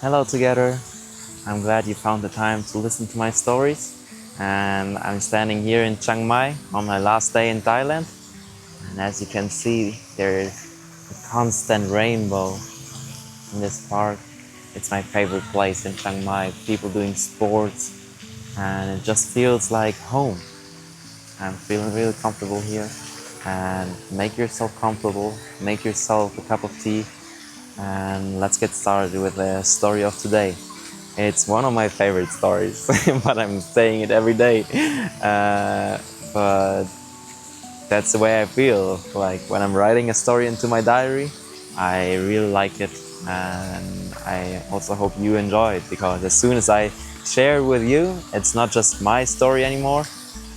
Hello together. I'm glad you found the time to listen to my stories. And I'm standing here in Chiang Mai on my last day in Thailand. And as you can see, there is a constant rainbow in this park. It's my favorite place in Chiang Mai. People doing sports, and it just feels like home. I'm feeling really comfortable here. And make yourself comfortable, make yourself a cup of tea, and let's get started with the story of today. It's one of my favorite stories, but I'm saying it every day. But that's the way I feel. Like when I'm writing a story into my diary, I really like it, and I also hope you enjoy it, because as soon as I share it with you, it's not just my story anymore,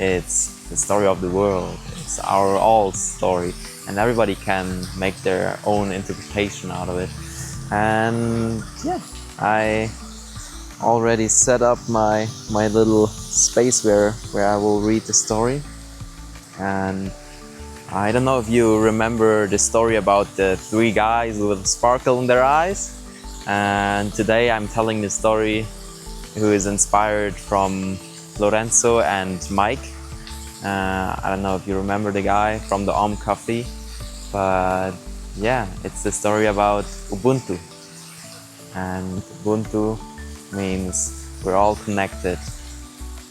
it's the story of the world. It's our all story, and everybody can make their own interpretation out of it. And yeah, I already set up my little space where I will read the story. And I don't know if you remember the story about the three guys with sparkle in their eyes. And today I'm telling the story who is inspired from Lorenzo and Mike. I don't know if you remember the guy from the Coffee, but yeah, it's the story about Ubuntu. And Ubuntu means we're all connected.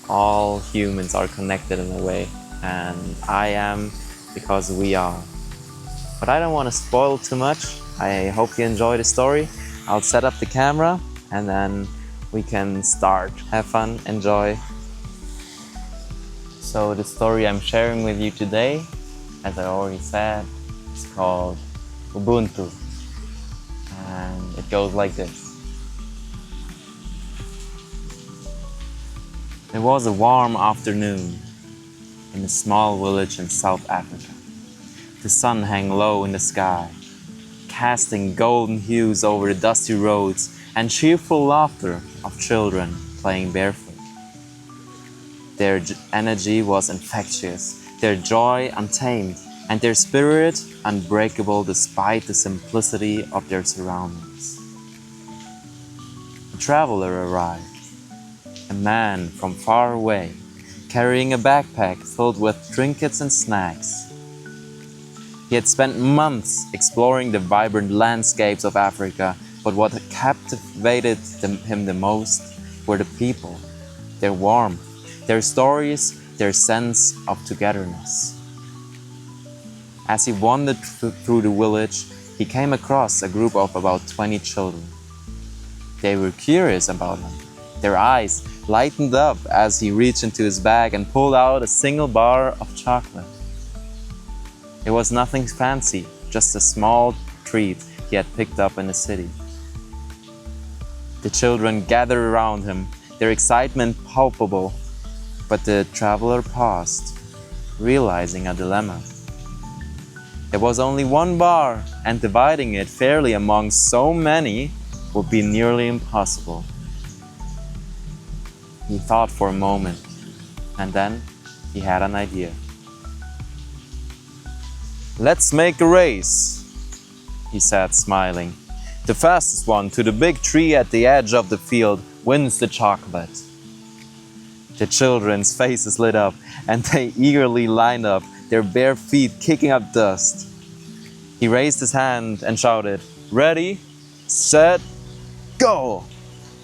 All humans are connected in a way, and I am because we are. But I don't want to spoil too much. I hope you enjoy the story. I'll set up the camera and then we can start. Have fun, enjoy. So the story I'm sharing with you today, as I already said, is called Ubuntu. And it goes like this. It was a warm afternoon in a small village in South Africa. The sun hung low in the sky, casting golden hues over the dusty roads, and cheerful laughter of children playing barefoot. Their energy was infectious, their joy untamed, and their spirit unbreakable despite the simplicity of their surroundings. A traveler arrived, a man from far away, carrying a backpack filled with trinkets and snacks. He had spent months exploring the vibrant landscapes of Africa, but what captivated him the most were the people, their warmth, their stories, their sense of togetherness. As he wandered through the village, he came across a group of about 20 children. They were curious about him. Their eyes lightened up as he reached into his bag and pulled out a single bar of chocolate. It was nothing fancy, just a small treat he had picked up in the city. The children gathered around him, their excitement palpable, but the traveler paused, realizing a dilemma. There was only one bar, and dividing it fairly among so many would be nearly impossible. He thought for a moment, and then he had an idea. "Let's make a race," he said, smiling. "The fastest one to the big tree at the edge of the field wins the chocolate." The children's faces lit up, and they eagerly lined up, their bare feet kicking up dust. He raised his hand and shouted, "Ready, set, go!"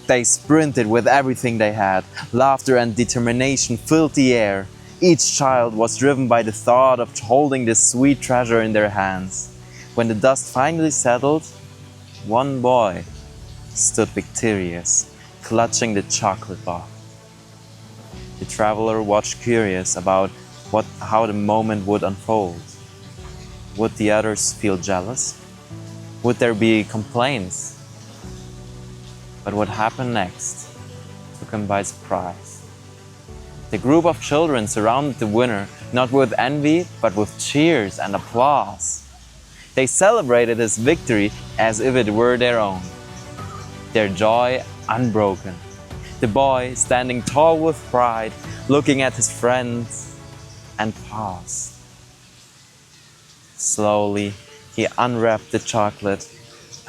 They sprinted with everything they had. Laughter and determination filled the air. Each child was driven by the thought of holding this sweet treasure in their hands. When the dust finally settled, one boy stood victorious, clutching the chocolate bar. The traveler watched, curious about how the moment would unfold. Would the others feel jealous? Would there be complaints? But what happened next took him by surprise. The group of children surrounded the winner, not with envy, but with cheers and applause. They celebrated his victory as if it were their own, their joy unbroken. The boy, standing tall with pride, looking at his friends, and paused. Slowly, he unwrapped the chocolate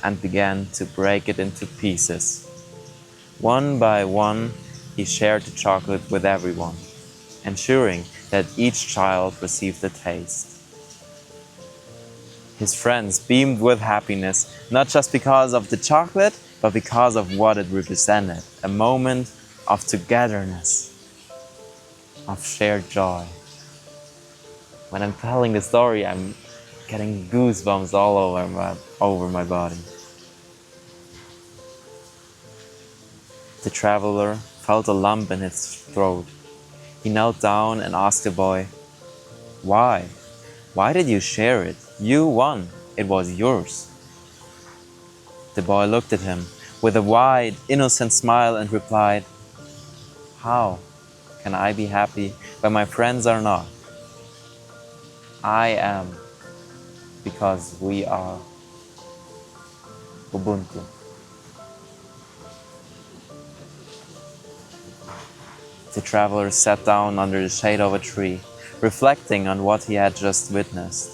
and began to break it into pieces. One by one, he shared the chocolate with everyone, ensuring that each child received a taste. His friends beamed with happiness, not just because of the chocolate, but because of what it represented, a moment of togetherness, of shared joy. When I'm telling the story, I'm getting goosebumps all over my body. The traveler felt a lump in his throat. He knelt down and asked the boy, "Why? Why did you share it? You won. It was yours." The boy looked at him with a wide, innocent smile and replied, "How can I be happy when my friends are not? I am, because we are Ubuntu." The traveler sat down under the shade of a tree, reflecting on what he had just witnessed.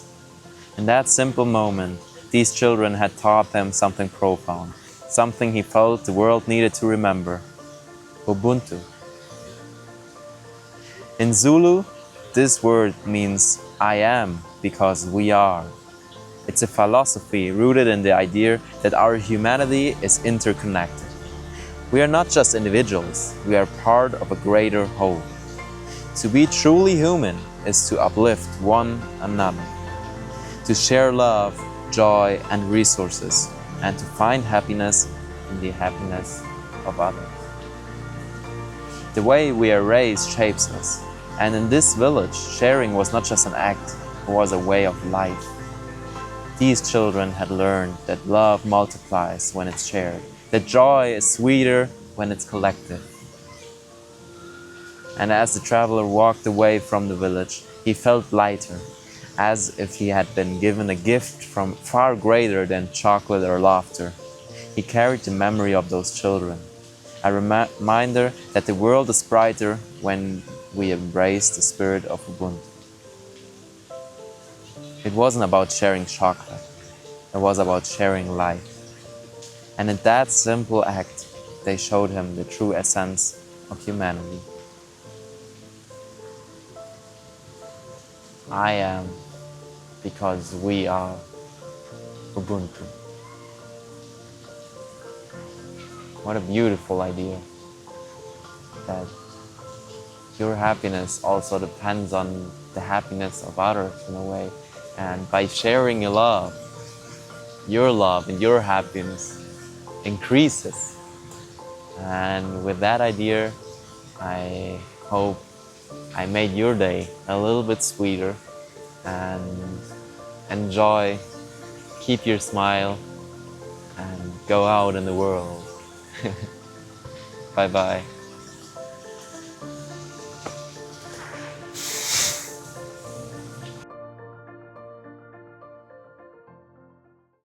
In that simple moment, these children had taught him something profound, something he felt the world needed to remember: Ubuntu. In Zulu, this word means "I am because we are." It's a philosophy rooted in the idea that our humanity is interconnected. We are not just individuals, we are part of a greater whole. To be truly human is to uplift one another, to share love, joy, and resources, and to find happiness in the happiness of others. The way we are raised shapes us, and in this village, sharing was not just an act, it was a way of life. These children had learned that love multiplies when it's shared, that joy is sweeter when it's collective. And as the traveler walked away from the village, he felt lighter, as if he had been given a gift from far greater than chocolate or laughter. He carried the memory of those children, a reminder that the world is brighter when we embrace the spirit of Ubuntu. It wasn't about sharing chocolate, it was about sharing life. And in that simple act, they showed him the true essence of humanity. I am because we are Ubuntu. What a beautiful idea, that your happiness also depends on the happiness of others in a way. And by sharing your love and your happiness increases. And with that idea, I hope I made your day a little bit sweeter, and enjoy, keep your smile, and go out in the world. Bye bye.